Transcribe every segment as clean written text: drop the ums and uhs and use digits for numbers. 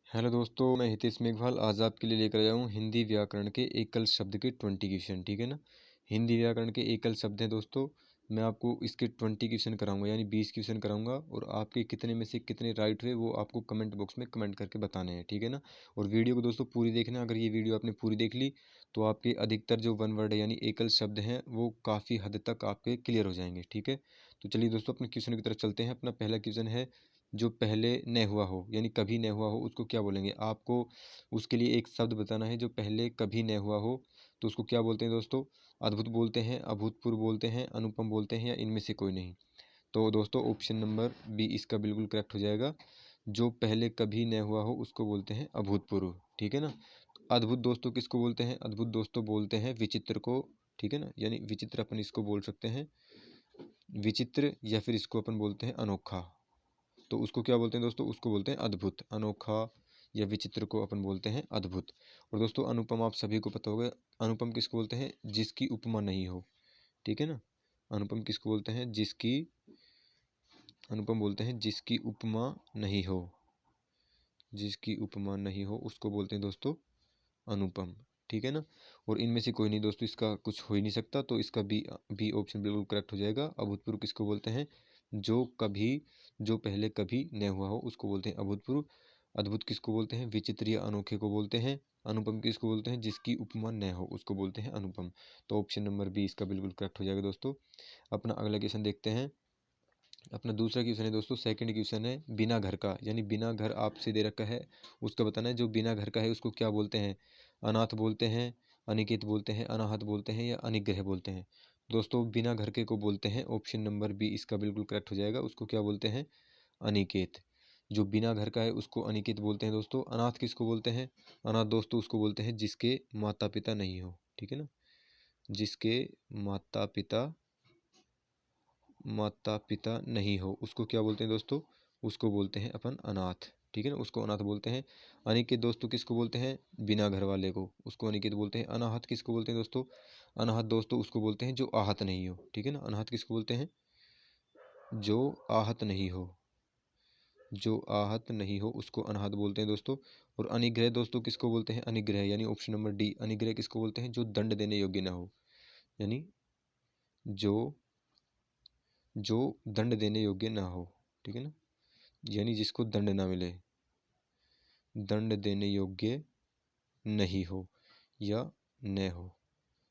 Hello दोस्तों, मैं हितेश मेघवाल आज आपके लिए लेकर आया हूँ हिंदी व्याकरण के एकल शब्द के 20 क्वेश्चन। ठीक है ना। हिंदी व्याकरण के एकल शब्द हैं दोस्तों। मैं आपको इसके 20 क्वेश्चन कराऊंगा, यानी 20 क्वेश्चन कराऊंगा, और आपके कितने में से कितने राइट हुए वो आपको कमेंट बॉक्स में कमेंट करके बताने हैं। ठीक है ना। और वीडियो को दोस्तों पूरी देखना। अगर ये वीडियो आपने पूरी देख ली तो आपके अधिकतर जो वन वर्ड है यानी एकल शब्द हैं वो काफ़ी हद तक आपके क्लियर हो जाएंगे। ठीक है। तो चलिए दोस्तों अपने क्वेश्चन की तरफ चलते हैं। अपना पहला क्वेश्चन है, जो पहले न हुआ हो यानी कभी न हुआ हो उसको क्या बोलेंगे। आपको उसके लिए एक शब्द बताना है जो पहले कभी न हुआ हो, तो उसको क्या बोलते हैं दोस्तों। अद्भुत बोलते हैं, अभूतपूर्व बोलते हैं, अनुपम बोलते हैं, या इनमें से कोई नहीं। तो दोस्तों ऑप्शन नंबर बी इसका बिल्कुल करेक्ट हो जाएगा। जो पहले कभी न हुआ हो उसको बोलते हैं अभूतपूर्व। ठीक है ना। अद्भुत दोस्तों किसको बोलते हैं? अद्भुत दोस्तों बोलते हैं विचित्र को। ठीक है ना, यानी विचित्र अपन इसको बोल सकते हैं विचित्र, या फिर इसको अपन बोलते हैं अनोखा। तो उसको क्या बोलते हैं दोस्तों? उसको बोलते हैं अद्भुत। अनोखा या विचित्र को अपन बोलते हैं अद्भुत। और दोस्तों अनुपम आप सभी को पता होगा। अनुपम किसको बोलते हैं? जिसकी उपमा नहीं हो। ठीक है ना। अनुपम किसको बोलते हैं? अनुपम बोलते हैं जिसकी उपमा नहीं हो। जिसकी उपमा नहीं हो उसको बोलते हैं दोस्तों अनुपम। ठीक है ना। और इनमें से कोई नहीं दोस्तों, इसका कुछ हो ही नहीं सकता, तो इसका बी ऑप्शन बिल्कुल करेक्ट हो जाएगा। अभूतपूर्व किसको बोलते हैं? जो पहले कभी न हुआ हो उसको बोलते हैं अभूतपूर्व। अद्भुत किसको बोलते हैं? विचित्र या अनोखे को बोलते हैं। अनुपम किसको बोलते हैं? जिसकी उपमा न हो उसको बोलते हैं अनुपम। तो ऑप्शन नंबर बी इसका बिल्कुल करेक्ट हो जाएगा दोस्तों। अपना अगला क्वेश्चन देखते हैं। अपना दूसरा क्वेश्चन है दोस्तों, सेकंड क्वेश्चन है, बिना घर का, यानी बिना घर आपसे दे रखा है उसका बताना है। जो बिना घर का है उसको क्या बोलते हैं? अनाथ बोलते हैं, अनिकेत बोलते हैं, अनाहत बोलते हैं, या अनिग्रह बोलते हैं। दोस्तों बिना घर के को बोलते हैं, ऑप्शन नंबर बी इसका बिल्कुल करेक्ट हो जाएगा। उसको क्या बोलते हैं? अनिकेत। जो बिना घर का है उसको अनिकेत बोलते हैं दोस्तों। अनाथ किसको बोलते हैं? अनाथ दोस्तों उसको बोलते हैं जिसके माता पिता नहीं हो। ठीक है ना। जिसके माता पिता माता पिता नहीं हो उसको क्या बोलते हैं दोस्तों? उसको बोलते हैं अपन अनाथ। ठीक है ना, उसको अनाथ बोलते हैं। अनिकेत दोस्तों किसको बोलते हैं? बिना घर वाले को, उसको अनिकेत बोलते हैं। अनाहत किसको बोलते हैं दोस्तों? अनाहत दोस्तों उसको बोलते हैं जो आहत नहीं हो। ठीक है ना। अनाहत किसको बोलते हैं? जो आहत नहीं हो। जो आहत नहीं हो उसको अनाहत बोलते हैं दोस्तों। और अनिग्रह दोस्तों किसको बोलते हैं? अनिग्रह, यानी ऑप्शन नंबर डी अनिग्रह किसको बोलते हैं? जो दंड देने योग्य ना हो, यानी जो जो दंड देने योग्य ना हो। ठीक है ना, यानी जिसको दंड ना मिले, दंड देने योग्य नहीं हो या न हो,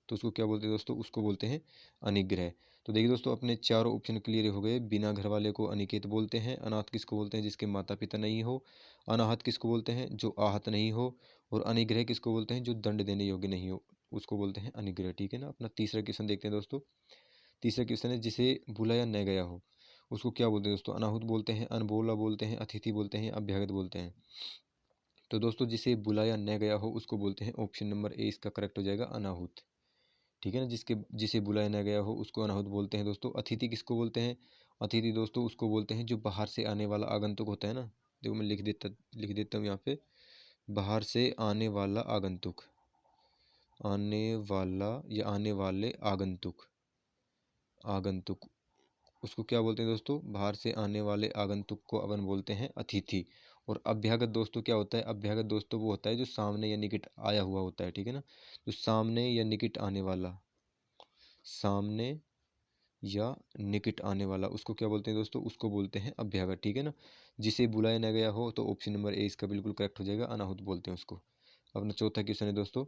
तो उसको क्या बोलते हैं दोस्तों? उसको बोलते हैं अनिग्रह। तो देखिए दोस्तों अपने चारों ऑप्शन क्लियर हो गए। बिना घर वाले को अनिकेत बोलते हैं। अनाथ किसको बोलते हैं? जिसके माता पिता नहीं हो। अनाहत किसको बोलते हैं? जो आहत नहीं हो। और अनिग्रह किसको बोलते हैं? जो दंड देने योग्य नहीं हो, उसको बोलते हैं अनिग्रह। ठीक है ना। अपना तीसरा क्वेश्चन देखते हैं दोस्तों। तीसरा क्वेश्चन है, जिसे बुलाया न गया हो उसको क्या बोलते हैं दोस्तों? अनाहुत बोलते हैं, अनबोला बोलते हैं, अतिथि बोलते हैं, अभ्यागत बोलते हैं। तो दोस्तों जिसे बुलाया न गया हो उसको बोलते हैं, ऑप्शन नंबर ए इसका करेक्ट हो जाएगा, अनाहुत। ठीक है ना। जिसे बुलाया न गया हो उसको अनाहुत बोलते हैं दोस्तों। अतिथि किसको बोलते हैं? अतिथि दोस्तों उसको बोलते हैं जो बाहर से आने वाला आगंतुक होता है ना। देखो मैं लिख देता हूँ यहाँ पे, बाहर से आने वाला आगंतुक, आने वाला या आने वाले आगंतुक, आगंतुक उसको क्या बोलते हैं दोस्तों? बाहर से आने वाले आगंतुक को अपन बोलते हैं अतिथि। और अभ्यागत दोस्तों क्या होता है? अभ्यागत दोस्तों वो होता है जो सामने या निकट आया हुआ होता है। ठीक है ना। जो सामने या निकट आने वाला, सामने या निकट आने वाला उसको क्या बोलते हैं दोस्तों? उसको बोलते हैं अभ्यागत। ठीक है ना। जिसे बुलाया न गया हो तो ऑप्शन नंबर ए इसका बिल्कुल करेक्ट हो जाएगा, अनाहुत बोलते हैं उसको। अपना चौथा क्वेश्चन है दोस्तों,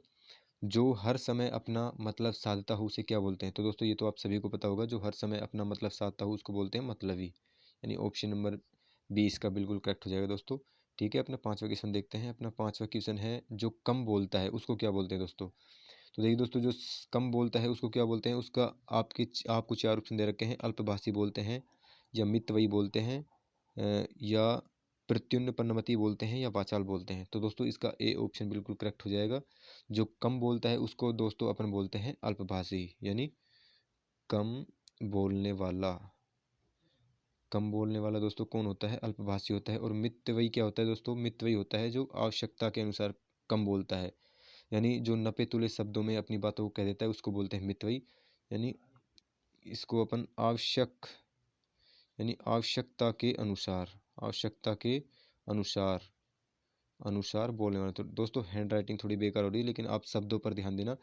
जो हर समय अपना मतलब साधता हो उसे क्या बोलते हैं? तो दोस्तों ये तो आप सभी को पता होगा। जो हर समय अपना मतलब साधता हो उसको बोलते हैं मतलबी, यानी ऑप्शन नंबर बी इसका बिल्कुल करेक्ट हो जाएगा दोस्तों। ठीक है। अपना पांचवा क्वेश्चन देखते हैं। अपना पांचवा क्वेश्चन है, जो कम बोलता है उसको क्या बोलते हैं दोस्तों? तो देखिए दोस्तों जो कम बोलता है उसको क्या बोलते हैं? उसका आपको चार ऑप्शन दे रखे हैं। अल्पभाषी बोलते हैं, या मितव्ययी बोलते हैं, या प्रत्युन्नपन्नमति बोलते हैं, या वाचाल बोलते हैं। तो दोस्तों इसका ए ऑप्शन बिल्कुल करेक्ट हो जाएगा। जो कम बोलता है उसको दोस्तों अपन बोलते हैं अल्पभाषी, यानी कम बोलने वाला। कम बोलने वाला दोस्तों कौन होता है? अल्पभाषी होता है। और मितव्ययी क्या होता है दोस्तों? मितव्ययी होता है जो आवश्यकता के अनुसार कम बोलता है, यानी जो नपे तुले शब्दों में अपनी बातों को कह देता है उसको बोलते हैं मितव्ययी। यानी इसको अपन आवश्यकता के अनुसार, आवश्यकता के अनुसार अनुसार बोलने वाला। तो दोस्तों हैंड राइटिंग थोड़ी बेकार हो रही है, लेकिन आप शब्दों पर ध्यान देना।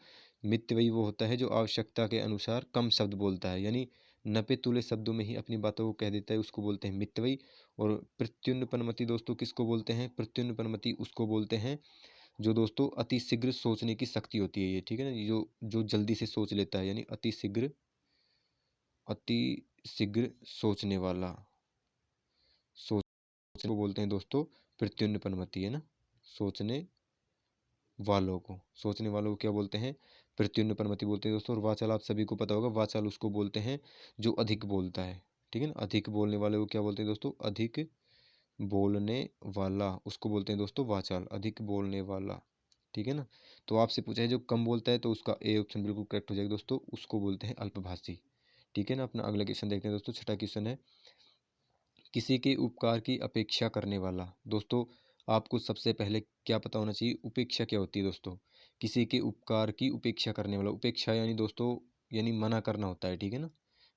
मितव्ययी वो होता है जो आवश्यकता के अनुसार कम शब्द बोलता है, यानी नपे तुले शब्दों में ही अपनी बातों को कह देता है, उसको बोलते हैं मितव्ययी। और प्रत्युन्नपनमति दोस्तों किसको बोलते हैं? प्रत्युन्नपनमति उसको बोलते हैं जो दोस्तों अति शीघ्र सोचने की शक्ति होती है ये, ठीक है ना, जो जो जल्दी से सोच लेता है, यानी अति शीघ्र सोचने वाला, सोचने को बोलते हैं दोस्तों प्रत्युन्नपनमति, है ना। सोचने वालों को क्या बोलते हैं? प्रत्युन्नपनमति बोलते हैं दोस्तों। और वाचाल आप सभी को पता होगा, वाचाल उसको बोलते हैं जो अधिक बोलता है, ठीक है ना। अधिक बोलने वाले को क्या बोलते हैं दोस्तों? अधिक बोलने वाला, उसको बोलते हैं दोस्तों वाचाल, अधिक बोलने वाला, ठीक है ना। तो आपसे पूछा है जो कम बोलता है, तो उसका ए ऑप्शन बिल्कुल करेक्ट हो जाएगा दोस्तों, उसको बोलते हैं अल्पभाषी, ठीक है ना। अपना अगला क्वेश्चन देखते हैं दोस्तों। छठा क्वेश्चन है, किसी के उपकार की अपेक्षा करने वाला। दोस्तों आपको सबसे पहले क्या पता होना चाहिए, उपेक्षा क्या होती है दोस्तों? किसी के उपकार की उपेक्षा करने वाला, उपेक्षा यानी दोस्तों यानी मना करना होता है, ठीक है ना।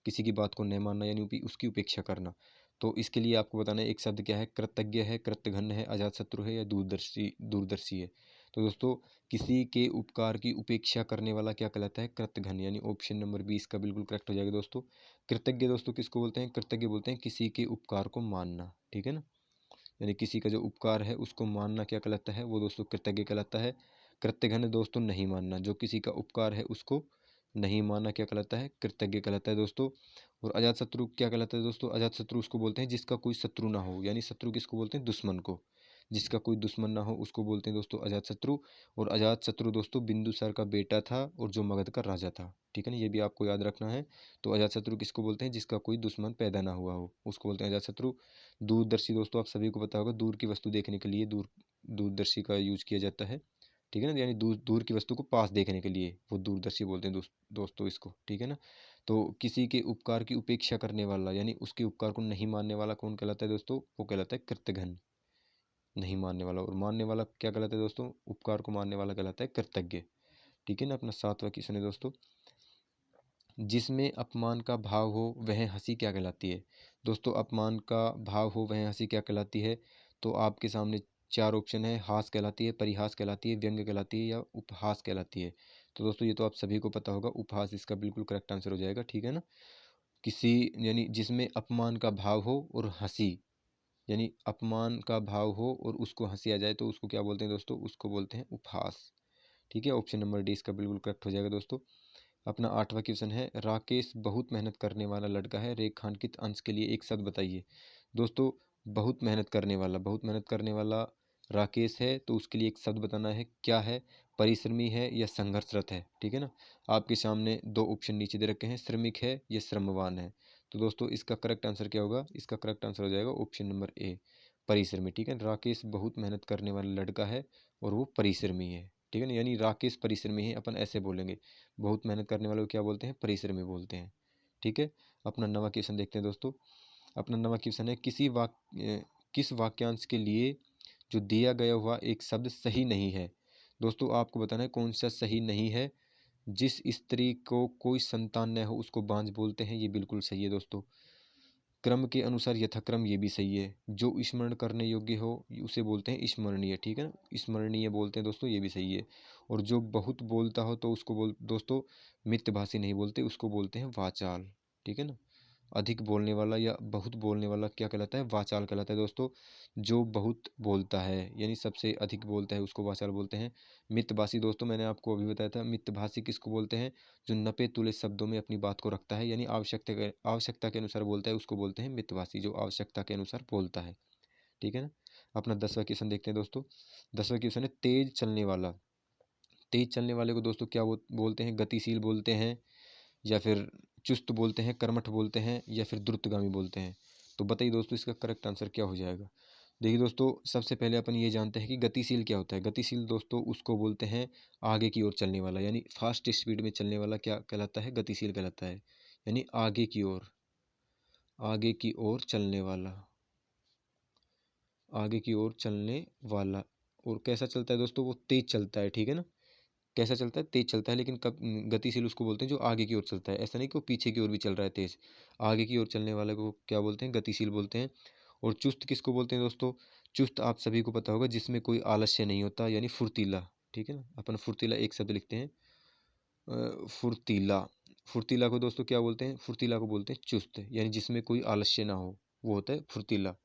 किसी की बात को नहीं मानना यानी उसकी उपेक्षा करना। तो इसके लिए आपको बताना है एक शब्द क्या है, कृतज्ञ है, कृतघ्न है, अजातशत्रु है, या दूरदर्शी दूरदर्शी है। तो दोस्तों किसी के उपकार की उपेक्षा करने वाला क्या कहलाता है? कृतघ्न, यानी ऑप्शन नंबर 20 का बिल्कुल करेक्ट हो जाएगा दोस्तों। कृतज्ञ दोस्तों किसको बोलते हैं? कृतज्ञ बोलते हैं किसी के उपकार को मानना, ठीक है ना। यानी किसी का जो उपकार है उसको मानना क्या कहलाता है? वो दोस्तों कृतज्ञ कहलाता है। कृतघ्न दोस्तों नहीं मानना, जो किसी का उपकार है उसको नहीं मानना क्या कहलाता है? कृतज्ञ कहलाता है दोस्तों। और अजातशत्रु क्या कहलाता है दोस्तों? अजातशत्रु उसको बोलते हैं जिसका कोई शत्रु ना हो, यानी शत्रु किसको बोलते हैं? दुश्मन को। जिसका कोई दुश्मन ना हो उसको बोलते हैं दोस्तों अजातशत्रु। और अजातशत्रु दोस्तों बिंदुसार का बेटा था और जो मगध का राजा था, ठीक है ना, ये भी आपको याद रखना है। तो अजातशत्रु किसको बोलते हैं? जिसका कोई दुश्मन पैदा ना हुआ हो उसको बोलते हैं अजातशत्रु। दूरदर्शी दोस्तों आप सभी को पता होगा, दूर की वस्तु देखने के लिए दूरदर्शी का यूज किया जाता है, ठीक है ना, यानी दूर दूर की वस्तु को पास देखने के लिए वो दूरदर्शी बोलते हैं दोस्तों इसको, ठीक है ना। तो किसी के उपकार की उपेक्षा करने वाला यानी उसके उपकार को नहीं मानने वाला कौन कहलाता है दोस्तों? वो कहलाता है कृतघ्न, नहीं मानने वाला। और मानने वाला क्या कहलाता है दोस्तों? उपकार को मानने वाला कहलाता है कृतज्ञ, ठीक है ना। अपना सातवां क्वेश्चन है दोस्तों, जिसमें अपमान का भाव हो वह हंसी क्या कहलाती है? दोस्तों अपमान का भाव हो वह हंसी क्या कहलाती है? तो आपके सामने चार ऑप्शन है, हास कहलाती है, परिहास कहलाती है, व्यंग्य कहलाती है, या उपहास कहलाती है। तो दोस्तों ये तो आप सभी को पता होगा, उपहास इसका बिल्कुल करेक्ट आंसर हो जाएगा, ठीक है ना। किसी यानी जिसमें अपमान का भाव हो और हंसी, यानी अपमान का भाव हो और उसको हंसी आ जाए तो उसको क्या बोलते हैं दोस्तों? उसको बोलते हैं उपहास, ठीक है। ऑप्शन नंबर डी इसका बिल्कुल करेक्ट हो जाएगा दोस्तों। अपना आठवां क्वेश्चन है, राकेश बहुत मेहनत करने वाला लड़का है, रेखांकित अंश के लिए एक शब्द बताइए। दोस्तों बहुत मेहनत करने वाला राकेश है, तो उसके लिए एक शब्द बताना है, क्या है? परिश्रमी है या संघर्षरत है, ठीक है ना। आपके सामने दो ऑप्शन नीचे दे रखे हैं, श्रमिक है या श्रमवान है। तो दोस्तों इसका करेक्ट आंसर क्या होगा? इसका करेक्ट आंसर हो जाएगा ऑप्शन नंबर ए, परिश्रमी, ठीक है। राकेश बहुत मेहनत करने वाला लड़का है और वो परिश्रमी है, ठीक है ना, यानी राकेश परिश्रमी है, अपन ऐसे बोलेंगे। बहुत मेहनत करने वाले को क्या बोलते हैं? परिश्रमी बोलते हैं, ठीक है। अपना नवा क्वेश्चन देखते हैं दोस्तों। अपना नवा क्वेश्चन है, किस वाक्यांश के लिए जो दिया गया हुआ एक शब्द सही नहीं है। दोस्तों आपको बताना है कौन सा सही नहीं है। जिस स्त्री को कोई संतान न हो उसको बांझ बोलते हैं, ये बिल्कुल सही है दोस्तों। क्रम के अनुसार यथाक्रम, ये भी सही है। जो स्मरण करने योग्य हो उसे बोलते हैं स्मरणीय, ठीक है ना, स्मरणीय बोलते हैं दोस्तों, ये भी सही है। और जो बहुत बोलता हो तो उसको दोस्तों मितभाषी नहीं बोलते, उसको बोलते हैं वाचाल, ठीक है ना। अधिक बोलने वाला या बहुत बोलने वाला क्या कहलाता है? वाचाल कहलाता है दोस्तों। जो बहुत बोलता है यानी सबसे अधिक बोलता है उसको वाचाल बोलते हैं। मितभाषी दोस्तों मैंने आपको अभी बताया था, मितभाषी किसको बोलते हैं? जो नपे तुले शब्दों में अपनी बात को रखता है, यानी आवश्यकता के अनुसार बोलता है, उसको बोलते हैं मितभाषी, जो आवश्यकता के अनुसार बोलता है, ठीक है ना। अपना 10वां क्वेश्चन देखते हैं दोस्तों। 10वां क्वेश्चन है, तेज चलने वाला। तेज चलने वाले को दोस्तों क्या बोलते हैं? गतिशील बोलते हैं, या फिर चुस्त बोलते हैं, कर्मठ बोलते हैं, या फिर द्रुतगामी बोलते हैं। तो बताइए दोस्तों इसका करेक्ट आंसर क्या हो जाएगा? देखिए दोस्तों सबसे पहले अपन ये जानते हैं कि गतिशील क्या होता है। गतिशील दोस्तों उसको बोलते हैं आगे की ओर चलने वाला, यानी फास्ट स्पीड में चलने वाला क्या कहलाता है? गतिशील कहलाता है, यानी आगे की ओर चलने वाला, आगे की ओर चलने वाला। और कैसा चलता है दोस्तों? वो तेज चलता है, ठीक है ना। कैसा चलता है? तेज चलता है, लेकिन कब गतिशील उसको बोलते हैं जो आगे की ओर चलता है, ऐसा नहीं कि वो पीछे की ओर भी चल रहा है तेज। आगे की ओर चलने वाले को क्या बोलते हैं? गतिशील बोलते हैं। और चुस्त किसको बोलते हैं दोस्तों? चुस्त आप सभी को पता होगा जिसमें कोई आलस्य नहीं होता, यानी फुर्तीला। ठीक है ना, अपन फुर्तीला एक शब्द लिखते हैं, फुर्तीला। फुर्तीला को दोस्तों क्या बोलते हैं? फुर्तीला को बोलते हैं चुस्त, यानी जिसमें कोई आलस्य ना हो, वो होता है फुर्तीला।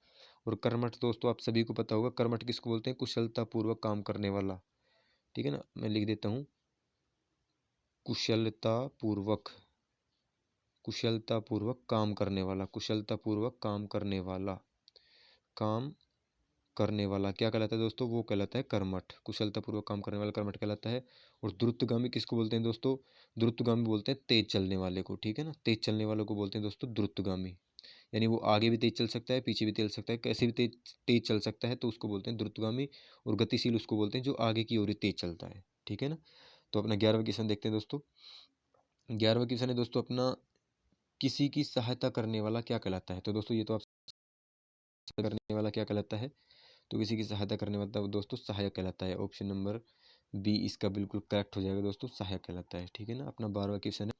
और कर्मठ दोस्तों आप सभी को पता होगा, कर्मठ किसको बोलते हैं? कुशलता पूर्वक काम करने वाला। ठीक है ना, मैं लिख देता हूँ, कुशलता पूर्वक, कुशलता पूर्वक काम करने वाला, कुशलता पूर्वक काम करने वाला, काम करने वाला क्या कहलाता है दोस्तों? वो कहलाता है कर्मठ। कुशलतापूर्वक काम करने वाला कर्मठ कहलाता है। और द्रुतगामी किसको बोलते हैं दोस्तों? द्रुतगामी बोलते हैं तेज चलने वाले को। ठीक है ना, तेज चलने वालों को बोलते हैं दोस्तों द्रुतगामी, यानी वो आगे भी तेज चल सकता है, पीछे भी तेज चल सकता है, कैसे भी तेज तेज चल सकता है, तो उसको बोलते हैं द्रुतगामी। और गतिशील उसको बोलते हैं जो आगे की ओर ही तेज चलता है। ठीक है ना, तो अपना 11वां क्वेश्चन देखते हैं दोस्तों। 11वां क्वेश्चन है दोस्तों अपना, किसी की सहायता करने वाला क्या कहलाता है? तो दोस्तों ये तो आप करने वाला क्या कहलाता है? तो किसी की सहायता करने वाला दोस्तों सहायक कहलाता है। ऑप्शन नंबर बी इसका बिल्कुल करेक्ट हो जाएगा दोस्तों, सहायक कहलाता है। ठीक है ना, अपना 12वां क्वेश्चन है,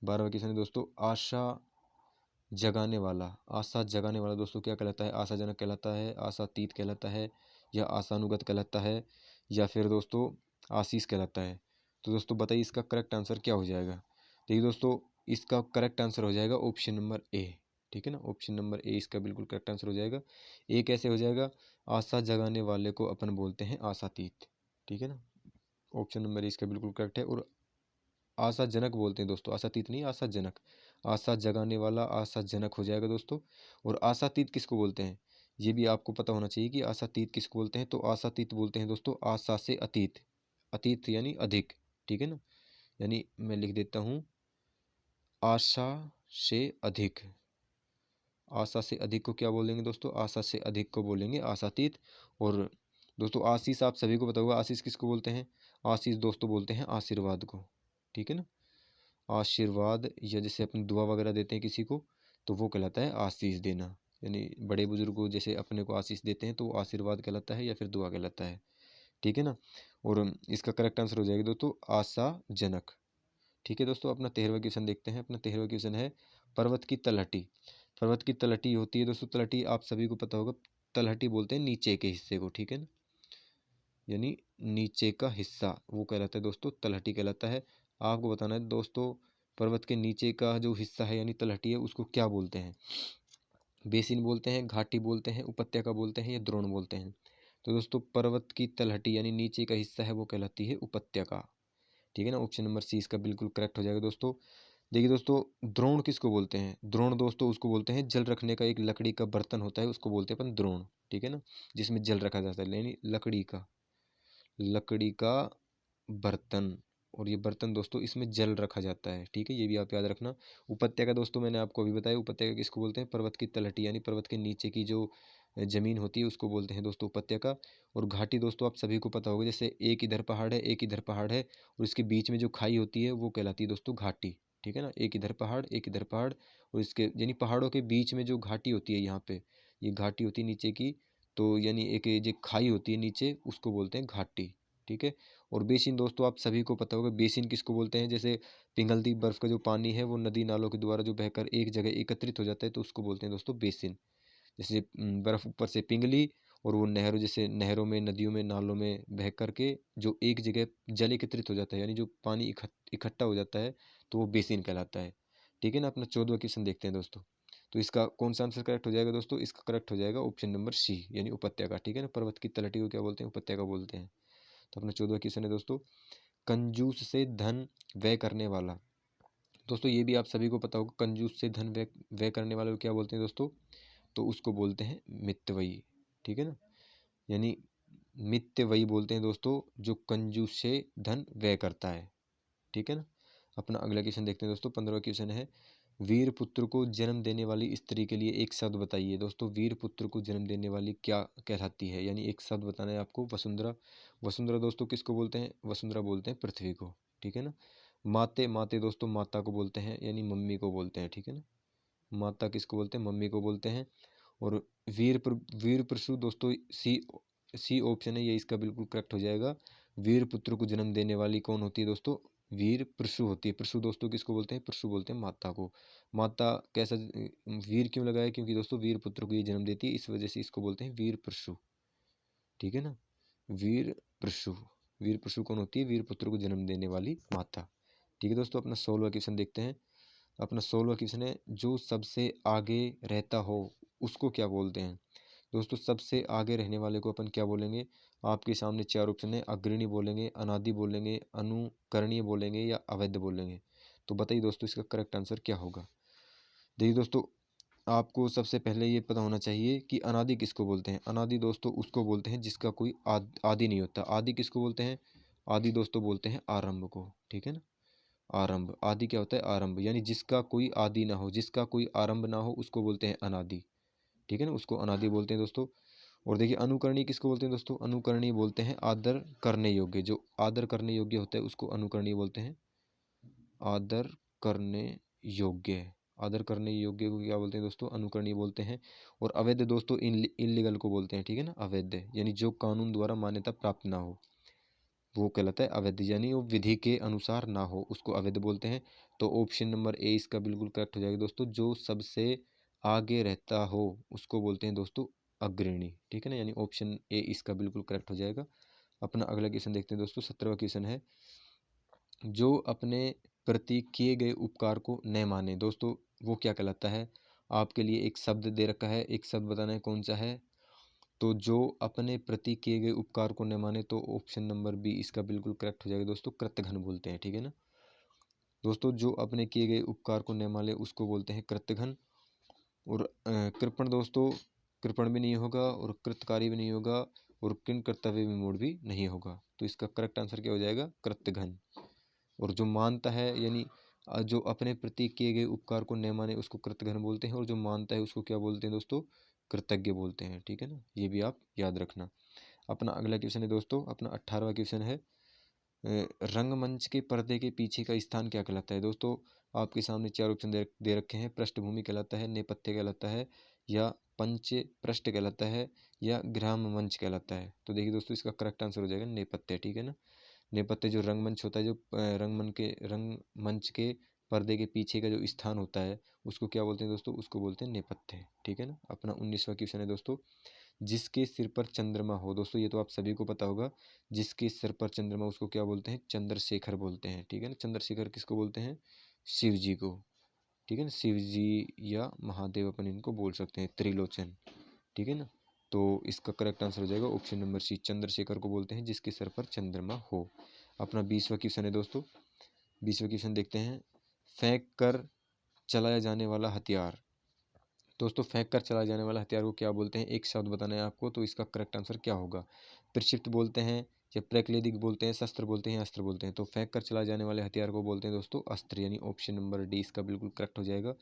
12वां क्वेश्चन है दोस्तों, आशा जगाने वाला, आशा जगाने वाला दोस्तों क्या कहलाता है? आशाजनक कहलाता है, आशातीत कहलाता है, या आशानुगत कहलाता है, या फिर दोस्तों आशीष कहलाता है? तो दोस्तों बताइए इसका करेक्ट आंसर क्या हो जाएगा? देखिए दोस्तों, इसका करेक्ट आंसर हो जाएगा ऑप्शन नंबर ए। ठीक है ना, ऑप्शन नंबर ए इसका बिल्कुल करेक्ट आंसर हो जाएगा। ए कैसे हो जाएगा? आशा जगाने वाले को अपन बोलते हैं आशातीत। ठीक है ना, ऑप्शन नंबर ए इसका बिल्कुल करेक्ट है। और आशाजनक बोलते हैं दोस्तों, आशातीत नहीं, आशाजनक। आशा जगाने वाला आशाजनक हो जाएगा दोस्तों। और आशातीत किसको बोलते हैं? ये भी आपको पता होना चाहिए कि आशातीत किसको बोलते हैं। तो आशातीत बोलते हैं दोस्तों आशा से अतीत, अतीत यानी अधिक। ठीक है ना, यानी मैं लिख देता हूँ, आशा से अधिक, आशा से अधिक को क्या बोलेंगे दोस्तों? आशा से अधिक को बोलेंगे आशातीत। और दोस्तों आशीष आप सभी को पता होगा, आशीष किसको बोलते हैं? आशीष दोस्तों बोलते हैं आशीर्वाद को। ठीक है ना, आशीर्वाद, या जैसे अपन दुआ वगैरह देते हैं किसी को, तो वो कहलाता है आशीष देना। यानी बड़े बुजुर्ग को जैसे अपने को आशीष देते हैं तो वो आशीर्वाद कहलाता है या फिर दुआ कहलाता है। ठीक है ना, और इसका करेक्ट आंसर हो जाएगा दोस्तों आशाजनक। ठीक है दोस्तों, अपना 13वां क्वेश्चन देखते हैं। अपना 13वां क्वेश्चन है, पर्वत की तलहटी। पर्वत की तलहटी होती है दोस्तों, तलहटी आप सभी को पता होगा, तलहटी बोलते हैं नीचे के हिस्से को। ठीक है ना, यानी नीचे का हिस्सा वो कहलाता है दोस्तों तलहटी कहलाता है। आपको बताना है दोस्तों, पर्वत के नीचे का जो हिस्सा है यानी तलहटी है, उसको क्या बोलते हैं? बेसिन बोलते हैं, घाटी बोलते हैं, उपत्यका बोलते हैं, या द्रोण बोलते हैं? तो दोस्तों पर्वत की तलहटी यानी नीचे का हिस्सा है वो कहलाती है उपत्यका। ठीक है ना, ऑप्शन नंबर सी इसका बिल्कुल करेक्ट हो जाएगा दोस्तों। देखिए दोस्तों, द्रोण किसको बोलते हैं? द्रोण दोस्तों उसको बोलते हैं, जल रखने का एक लकड़ी का बर्तन होता है, उसको बोलते हैं अपन द्रोण। ठीक है ना, जिसमें जल रखा जाता है, यानी लकड़ी का, लकड़ी का बर्तन। और ये बर्तन दोस्तों इसमें जल रखा जाता है। ठीक है, ये भी आप याद रखना। उपत्यका दोस्तों मैंने आपको अभी बताया, उपत्यका किसको बोलते हैं? पर्वत की तलहटी यानी पर्वत के नीचे की जो जमीन होती है उसको बोलते हैं दोस्तों उपत्यका। और घाटी दोस्तों आप सभी को पता होगा, जैसे एक इधर पहाड़ है एक इधर पहाड़ है और इसके बीच में जो खाई होती है वो कहलाती है दोस्तों घाटी। ठीक है ना, एक इधर पहाड़ एक इधर पहाड़, और इसके यानी पहाड़ों के बीच में जो घाटी होती है, यहाँ पे ये घाटी होती है नीचे की, तो यानी एक ये जो खाई होती है नीचे उसको बोलते हैं घाटी। ठीक है, और बेसिन दोस्तों आप सभी को पता होगा, बेसिन किसको बोलते हैं? जैसे पिघलती बर्फ का जो पानी है वो नदी नालों के द्वारा जो बहकर एक जगह एकत्रित हो जाता है, तो उसको बोलते हैं दोस्तों बेसिन। जैसे बर्फ ऊपर से पिघली और वो नहरों, जैसे नहरों में, नदियों में, नालों में बह करके जो एक जगह जल एकत्रित हो जाता है, यानी जो पानी इकट्ठा हो जाता है, तो वो बेसिन कहलाता है। ठीक है ना, अपना 14वां क्वेश्चन देखते हैं दोस्तों। तो इसका कौन सा आंसर करेक्ट हो जाएगा दोस्तों? इसका करेक्ट हो जाएगा ऑप्शन नंबर सी, यानी उपत्यका। ठीक है ना, पर्वत की तलहटी को क्या बोलते हैं? उपत्यका बोलते हैं। तो अपना 14वां क्वेश्चन है दोस्तों, कंजूस से धन व्यय करने वाला। दोस्तों ये भी आप सभी को पता होगा, कंजूस से धन व्यय व्यय करने वाले को क्या बोलते हैं दोस्तों? तो उसको बोलते हैं मितव्ययी। ठीक है ना, यानी मितव्ययी बोलते हैं दोस्तों जो कंजूस से धन व्यय करता है। ठीक है ना, अपना अगला क्वेश्चन देखते हैं दोस्तों। 15वां क्वेश्चन है, वीर पुत्र को जन्म देने वाली स्त्री के लिए एक शब्द बताइए। दोस्तों वीर पुत्र को जन्म देने वाली क्या कहलाती है? यानी एक शब्द बताना है आपको। वसुंधरा। वसुंधरा दोस्तों किसको बोलते हैं? वसुंधरा बोलते हैं पृथ्वी को। ठीक है ना, माते, माते दोस्तों माता को बोलते हैं, यानी मम्मी को बोलते हैं। ठीक है ना, माता किसको बोलते हैं? मम्मी को बोलते हैं। और वीर प्रसू दोस्तों सी, सी ऑप्शन है ये, इसका बिल्कुल करेक्ट हो जाएगा। वीर पुत्र को जन्म देने वाली कौन होती है दोस्तों? वीर प्रसु होती है। प्रसु दोस्तों किसको बोलते हैं? प्रसु बोलते हैं माता को। माता कैसा वीर क्यों लगाया? क्योंकि दोस्तों वीर पुत्र को ये जन्म देती है, इस वजह से इसको बोलते हैं वीर प्रसु। ठीक है ना, वीर प्रसु। वीर प्रसु कौन होती है? वीर पुत्र को जन्म देने वाली माता। ठीक है दोस्तों, अपना 16वां क्वेश्चन देखते हैं। अपना 16वां क्वेश्चन है, जो सबसे आगे रहता हो उसको क्या बोलते हैं? दोस्तों सबसे आगे रहने वाले को अपन क्या बोलेंगे? आपके सामने चार ऑप्शन है, अग्रणी बोलेंगे, अनादि बोलेंगे, अनुकरणीय बोलेंगे या अवैध बोलेंगे। तो बताइए दोस्तों इसका करेक्ट आंसर क्या होगा? देखिए दोस्तों, आपको सबसे पहले ये पता होना चाहिए कि अनादि किसको बोलते हैं। अनादि दोस्तों उसको बोलते हैं जिसका कोई आदि नहीं होता। आदि किसको बोलते हैं? आदि दोस्तों बोलते हैं आरंभ को। ठीक है ना, आरंभ। आदि क्या होता है? आरंभ, यानी जिसका कोई आदि ना हो, जिसका कोई आरंभ ना हो उसको बोलते हैं अनादि। ठीक है ना, उसको अनादि बोलते हैं दोस्तों। और देखिए अनुकरणीय किसको बोलते हैं दोस्तों? अनुकरणीय बोलते हैं आदर करने योग्य। जो आदर करने योग्य होता है उसको अनुकरणीय बोलते हैं। आदर करने योग्य। आदर करने योग्य को क्या बोलते हैं दोस्तों? अनुकरणीय बोलते हैं। और अवैध दोस्तों इनलीगल को बोलते हैं। ठीक है ना, अवैध यानी जो कानून द्वारा मान्यता प्राप्त ना हो वो कहलाता है अवैध, यानी वो विधि के अनुसार ना हो उसको अवैध बोलते हैं। तो ऑप्शन नंबर ए इसका बिल्कुल करेक्ट हो जाएगा दोस्तों। जो सबसे आगे रहता हो उसको बोलते हैं दोस्तों अग्रणी। ठीक है ना, यानी ऑप्शन ए इसका बिल्कुल करेक्ट हो जाएगा। अपना अगला क्वेश्चन देखते हैं दोस्तों। 17वां क्वेश्चन है, जो अपने प्रति किए गए उपकार को न माने। दोस्तों वो क्या कहलाता है? आपके लिए एक शब्द दे रखा है, एक शब्द बताना है कौन सा है। तो जो अपने प्रति किए गए उपकार को न माने, तो ऑप्शन नंबर बी इसका बिल्कुल करेक्ट हो जाएगा दोस्तों, कृतघ्न बोलते हैं। ठीक है ना दोस्तों, जो अपने किए गए उपकार को न माने उसको बोलते हैं कृतघ्न। और कृपण दोस्तों, कृपण भी नहीं होगा और कृतकारी भी नहीं होगा और किन कर्तव्य विमूढ़ भी नहीं होगा। तो इसका करेक्ट आंसर क्या हो जाएगा? कृतघ्न। और जो मानता है यानी जो अपने प्रति किए गए उपकार को न माने उसको कृतघ्न बोलते हैं, और जो मानता है उसको क्या बोलते हैं दोस्तों? कृतज्ञ बोलते हैं। ठीक है ना, ये भी आप याद रखना। अपना अगला क्वेश्चन है दोस्तों, अपना 18वां क्वेश्चन है, रंगमंच के पर्दे के पीछे का स्थान क्या कहलाता है? दोस्तों आपके सामने चार ऑप्शन दे रखे हैं। पृष्ठभूमि कहलाता है, नेपथ्य कहलाता है, या पंच पृष्ठ कहलाता है, या ग्राम मंच कहलाता है। तो देखिए दोस्तों इसका करेक्ट आंसर हो जाएगा नेपथ्य। ठीक है ना, नेपथ्य जो रंगमंच होता है, जो रंगमंच के पर्दे के पीछे का जो स्थान होता है उसको क्या बोलते हैं दोस्तों? उसको बोलते हैं नेपथ्य। ठीक है ना, अपना 19वां क्वेश्चन है दोस्तों, जिसके सिर पर चंद्रमा हो। दोस्तों ये तो आप सभी को पता होगा, जिसके सिर पर चंद्रमा उसको क्या बोलते हैं? चंद्रशेखर बोलते हैं। ठीक है ना, चंद्रशेखर किसको बोलते हैं? शिव जी को। ठीक है ना, शिव जी या महादेव अपन इनको बोल सकते हैं, त्रिलोचन। ठीक है ना, तो इसका करेक्ट आंसर हो जाएगा ऑप्शन नंबर सी, चंद्रशेखर को बोलते हैं जिसके सर पर चंद्रमा हो। अपना 20वां क्वेश्चन है दोस्तों। 20वां क्वेश्चन देखते हैं, फेंक कर चलाया जाने वाला हथियार। दोस्तों फेंक कर चलाए जाने वाला हथियार को क्या बोलते हैं? एक शब्द बताना है आपको, तो इसका करेक्ट आंसर क्या होगा? प्रक्षिप्त बोलते हैं, या प्रैक्लेदिक बोलते हैं, शस्त्र बोलते हैं, अस्त्र बोलते हैं। तो फेंक कर चलाए जाने वाले हथियार को बोलते हैं दोस्तों अस्त्र, यानी ऑप्शन नंबर डी इसका बिल्कुल करेक्ट हो जाएगा।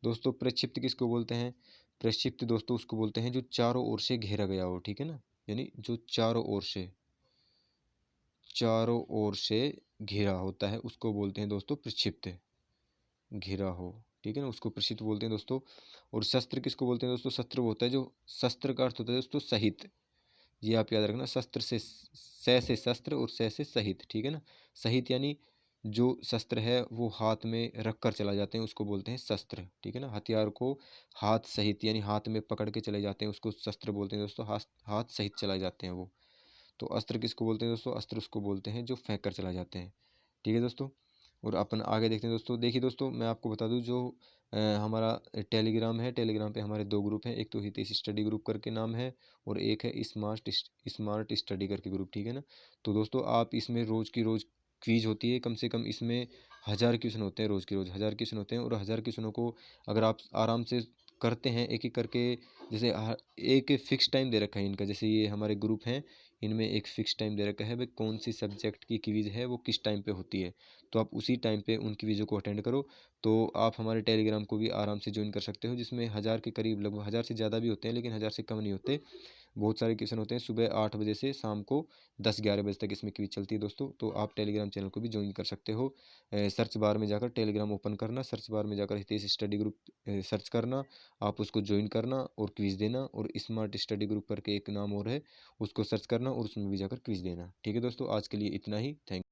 दोस्तों प्रक्षिप्त किसको बोलते हैं? प्रक्षिप्त दोस्तों उसको बोलते हैं जो चारों ओर से घेरा गया हो। ठीक है ना, यानी जो चारों ओर से घिरा होता है उसको बोलते हैं दोस्तों प्रक्षिप्त, घिरा हो। ठीक है ना, उसको प्रक्षिप्त बोलते हैं दोस्तों। और शस्त्र किसको बोलते हैं दोस्तों? शस्त्र वो होता है जो, शस्त्र का अर्थ होता है दोस्तों सहित। ये आप याद रखना, शस्त्र से शस्त्र और से सहित। ठीक है ना, सहित यानी जो शस्त्र है वो हाथ में रख कर चला जाते हैं उसको बोलते हैं शस्त्र। ठीक है ना, हथियार को हाथ सहित यानी हाथ में पकड़ के चले जाते हैं उसको शस्त्र बोलते हैं दोस्तों, हाथ सहित चलाए जाते हैं वो। तो अस्त्र किसको बोलते हैं दोस्तों? अस्त्र उसको बोलते हैं जो फेंक कर चला जाते हैं। ठीक है दोस्तों, और अपन आगे देखते हैं दोस्तों। देखिए दोस्तों मैं आपको बता दूं, जो हमारा टेलीग्राम है, टेलीग्राम पे हमारे दो ग्रुप हैं, एक तो हितेश स्टडी ग्रुप करके नाम है, और एक है स्मार्ट स्टडी करके ग्रुप। ठीक है ना, तो दोस्तों आप इसमें रोज़ की रोज़ क्विज होती है, कम से कम इसमें 1000 क्वेश्चन होते हैं, रोज़ की रोज़ 1000 क्वेश्चन होते हैं। और 1000 क्वेश्चनों को अगर आप आराम से करते हैं एक एक करके, जैसे एक फिक्स टाइम दे रखा है इनका, जैसे ये हमारे ग्रुप हैं इनमें एक फ़िक्स टाइम दे रखा है भाई, कौन सी सब्जेक्ट की क्विज़ है वो किस टाइम पे होती है, तो आप उसी टाइम पे उन क्विज़ों को अटेंड करो। तो आप हमारे टेलीग्राम को भी आराम से ज्वाइन कर सकते हो, जिसमें 1000 के करीब, लगभग 1000 से ज़्यादा भी होते हैं लेकिन 1000 से कम नहीं होते। बहुत सारे क्वेश्चन होते हैं, सुबह 8 बजे से शाम को 10-11 बजे तक इसमें क्विज चलती है दोस्तों। तो आप टेलीग्राम चैनल को भी ज्वाइन कर सकते हो। सर्च बार में जाकर टेलीग्राम ओपन करना, सर्च बार में जाकर हितेश स्टडी ग्रुप सर्च करना, आप उसको ज्वाइन करना और क्विज देना। और स्मार्ट स्टडी ग्रुप करके एक नाम और है, उसको सर्च करना और उसमें भी जाकर क्विज देना। ठीक है दोस्तों, आज के लिए इतना ही। थैंक